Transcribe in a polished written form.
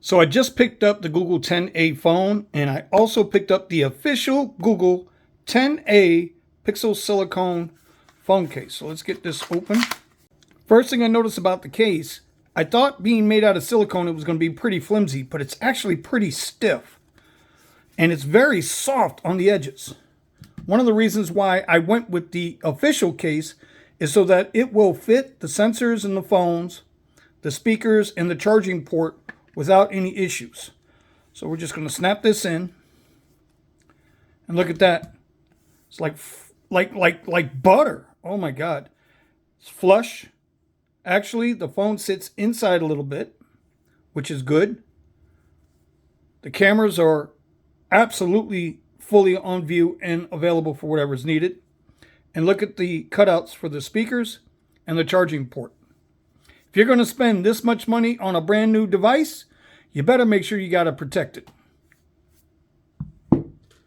So I just picked up the Google 10a phone, and I also picked up the official Google 10a Pixel Silicone phone case. So let's get this open. First thing I noticed about the case, I thought being made out of silicone it was going to be pretty flimsy, but it's actually pretty stiff. And it's very soft on the edges. One of the reasons why I went with the official case is so that it will fit the sensors in the phones, the speakers, and the charging port without any issues. So we're just going to snap this in. And look at that. It's like butter. Oh my God. It's flush. Actually, the phone sits inside a little bit, which is good. The cameras are absolutely fully on view and available for whatever is needed. And look at the cutouts for the speakers and the charging port. If you're going to spend this much money on a brand new device, you better make sure you got to protect it.